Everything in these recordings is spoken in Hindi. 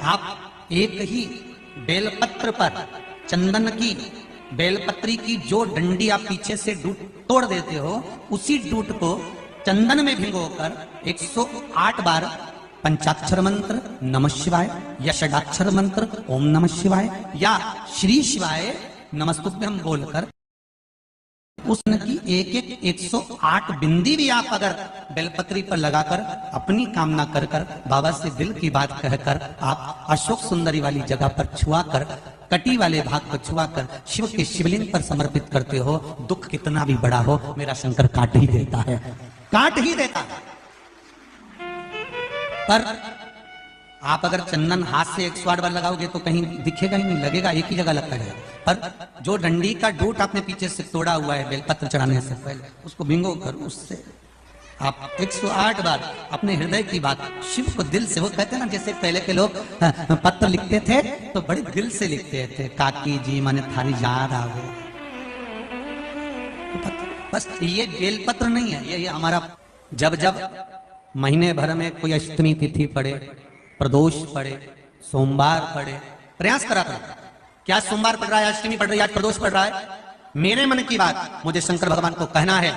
आप एक ही बेलपत्र पर चंदन की बेलपत्री की जो डंडी आप पीछे से तोड़ देते हो, उसी डूट को चंदन में भिगोकर 108 बार पंचाक्षर मंत्र नमः शिवाय या षडाक्षर मंत्र ओम नमः शिवाय या श्री शिवाय नमस्तुभ्यम बोलकर उसने की एक 108 बिंदी भी आप अगर बेलपत्री पर लगाकर अपनी कामना कर कर बाबा से दिल की बात कहकर आप अशोक सुंदरी वाली जगह पर छुआकर कटी वाले भाग पर छुआकर शिव के शिवलिंग पर समर्पित करते हो, दुख कितना भी बड़ा हो मेरा शंकर काट ही देता है, काट ही देता है। पर आप अगर चंदन हाथ से 108 बार लगाओगे तो कहीं दिखेगा ही नहीं, लगेगा एक ही जगह लगता है। पर जो डंडी का डूट आपने पीछे से तोड़ा हुआ है बेलपत्र चढ़ाने से पहले, उसको भिंगो कर उससे आप 108 बार अपने हृदय की बात शिव को दिल से, वो कहते हैं ना जैसे पहले के लोग पत्र लिखते थे तो बड़े दिल से लिखते थे, काकी जी माने थारी याद आ गई। बस ये बेलपत्र नहीं है, ये हमारा जब जब महीने भर में कोई अष्टमी तिथि पड़े, प्रदोष पड़े, सोमवार पड़े, प्रयास करा करो। क्या सोमवार पड़ रहा है, अष्टमी पड़ रही है, आज प्रदोष पड़ रहा है, मेरे मन की बात मुझे शंकर भगवान को कहना है।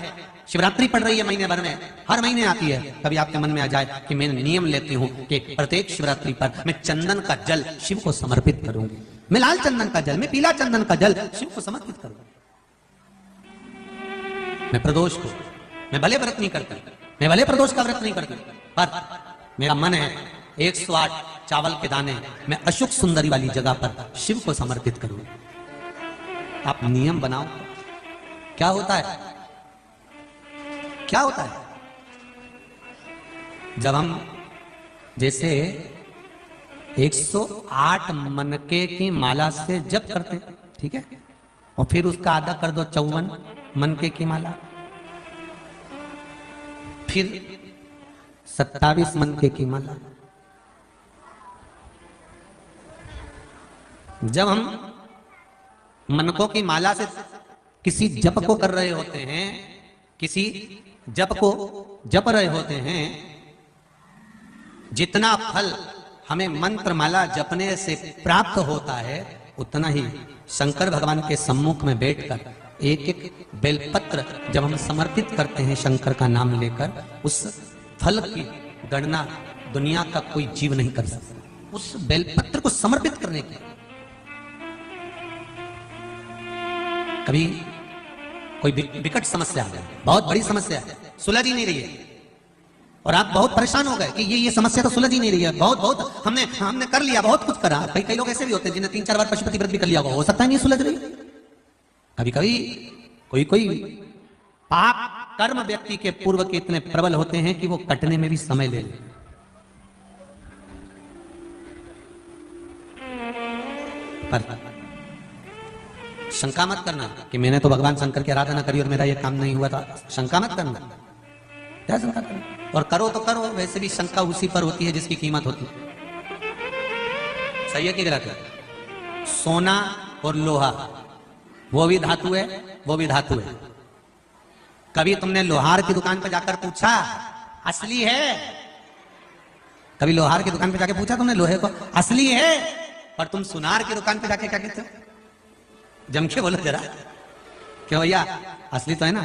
शिवरात्रि पड़ रही है महीने भर में, हर महीने आती है, कभी आपके मन में आ जाए कि मैं नियम लेती हूं कि प्रत्येक शिवरात्रि पर मैं चंदन का जल शिव को समर्पित करूंगी, मैं लाल चंदन का जल, मैं पीला चंदन का जल शिव को समर्पित करूंगी। मैं प्रदोष को, मैं भले व्रत नहीं करती, मैं भले प्रदोष का व्रत नहीं करती, पर मेरा मन है 108 चावल के दाने मैं अशोक सुंदरी वाली जगह पर शिव को समर्पित करूं। आप नियम बनाओ, क्या होता है, क्या होता है जब हम जैसे 108 मनके की माला से जप करते, ठीक है, और फिर उसका आधा कर दो 54 मनके की माला, फिर 27 मनके की माला। जब हम मनकों की माला से किसी जप को कर रहे होते हैं, किसी जप को जप रहे होते हैं, जितना फल हमें मंत्र माला जपने से प्राप्त होता है उतना ही शंकर भगवान के सम्मुख में बैठकर एक एक बेलपत्र जब हम समर्पित करते हैं शंकर का नाम लेकर, उस फल की गणना दुनिया का कोई जीव नहीं कर सकता। उस बेलपत्र को समर्पित करने की कभी कोई विकट समस्या आ गई, बहुत बड़ी समस्या है, सुलझ ही नहीं रही है, और आप बहुत परेशान हो गए कि ये समस्या तो सुलझ ही नहीं रही है, बहुत हमने कर लिया, बहुत कुछ करा। कई लोग ऐसे भी होते हैं जिन्हें 3-4 बार पशुपति व्रत भी कर लिया होगा, हो सकता है नहीं सुलझ रही। कभी कभी कोई पाप कर्म व्यक्ति के पूर्व के इतने प्रबल होते हैं कि वो कटने में भी समय ले ले। पर शंका मत करना कि मैंने तो भगवान शंकर की आराधना करी और मेरा ये काम नहीं हुआ था, शंका मत करना, क्या शंका करना, और करो तो करो, वैसे भी शंका उसी पर होती है जिसकी कीमत होती है। सही है कि गलत है? सोना और लोहा वो भी धातु है, वो भी धातु है। कभी तुमने लोहार की दुकान पर जाकर पूछा असली है? कभी लोहार की दुकान पर जाकर पूछा तुमने लोहे को असली है? और तुम सुनार की दुकान पर जाके क्या कहते हो? जम के बोलो जरा, क्यों भैया असली तो है ना,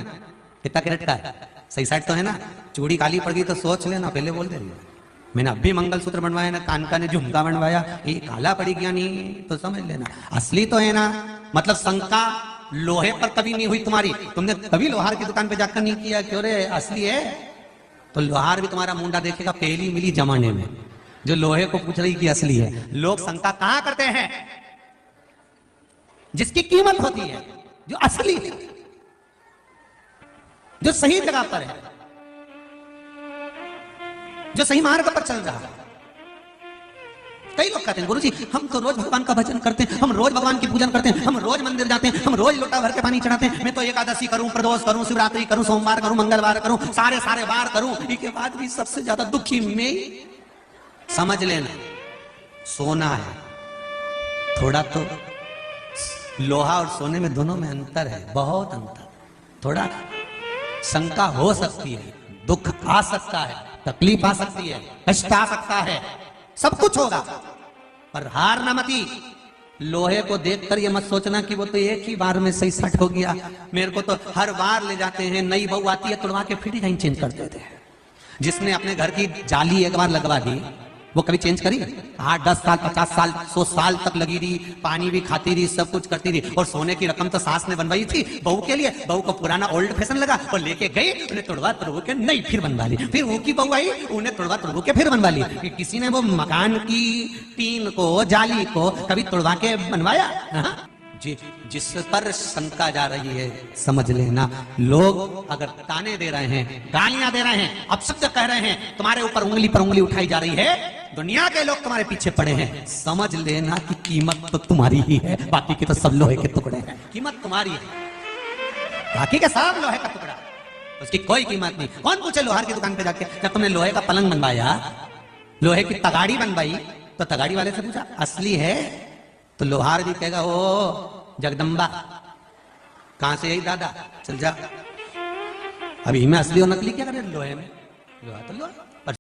कितना कैरेट का है, सही साइड तो है ना, चूड़ी काली पड़ गई तो सोच लेना, पहले बोल दे, मैंने अभी मंगलसूत्र बनवाया ना, कान का ने झुमका बनवाया, ये काला पड़ी गया नहीं तो समझ लेना असली तो है ना। मतलब शंका लोहे पर कभी नहीं हुई तुम्हारी, तुमने कभी लोहार की दुकान पे जाकर नहीं किया क्यों रे असली है, तो लोहार भी तुम्हारा मुंडा देखेगा पहली मिली जमाने में जो लोहे को पूछ रही कि असली है। लोग शंका कहां करते हैं? जिसकी कीमत होती है, जो असली है, जो सही जगह पर है, जो सही मार्ग पर चल रहा है। कई लोग कहते हैं गुरुजी हम तो रोज भगवान का भजन करते हैं, हम रोज भगवान की पूजन करते हैं, हम रोज मंदिर जाते हैं, हम रोज लोटा भर के पानी चढ़ाते हैं, मैं तो एकादशी करूं, प्रदोष करूं, शिवरात्रि करूं, सोमवार करूं, मंगलवार करूं, सारे बार करूं, इसके बाद भी सबसे ज्यादा दुखी मैं। समझ लेना सोना है, थोड़ा तो लोहा और सोने में दोनों में अंतर है, बहुत अंतर। थोड़ा शंका हो सकती है, दुख आ सकता है, तकलीफ आ सकती है, कष्ट आ सकता है, सब कुछ होगा, पर हार ना मती। लोहे को देखकर ये मत सोचना कि वो तो एक ही बार में सही सट हो गया। मेरे को तो हर बार ले जाते हैं, नई बहू आती है तुड़वा के फिर डिजाइन चेंज कर देते हैं। जिसने अपने घर की जाली एक बार लगवा दी वो कभी चेंज करी? 8, 10 साल, 50 साल, 100 साल तक लगी रही, पानी भी खाती रही, सब कुछ करती रही। और सोने की रकम तो सास ने बनवाई थी बहू के लिए। बहू को पुराना ओल्ड फैशन लगा और लेके गई, उन्हें तुड़वा तुड़वा के नई फिर बनवा ली। फिर वो की बहू आई, उन्हें तुड़वा तुड़वा के फिर बनवा ली। कि किसी ने वो मकान की टीन को, जाली को कभी तुड़वा के बनवाया? हाँ? जिस पर शंका जा रही है समझ लेना, लोग अगर ताने दे रहे हैं, गालियां दे रहे हैं, अपशब्द कह रहे हैं, तुम्हारे ऊपर उंगली पर उंगली उठाई जा रही है, दुनिया के लोग तुम्हारे पीछे पड़े हैं, समझ लेना कि कीमत तो तुम्हारी ही है, बाकी के तो सब लोहे के टुकड़े हैं। कीमत तुम्हारी है, बाकी के सब लोहे का टुकड़ा, उसकी कोई कीमत नहीं। कौन पूछे लोहार की दुकान पे जाके, जब तुमने लोहे का पलंग बनवाया, लोहे की तगाड़ी बनवाई, तो तगाड़ी वाले से पूछा असली है? तो लोहार भी कहेगा ओ जगदम्बा, कहां से? यही दादा, चल जा। अभी मैं असली और नकली क्या करे? लोहे में लोहा तो लोहा।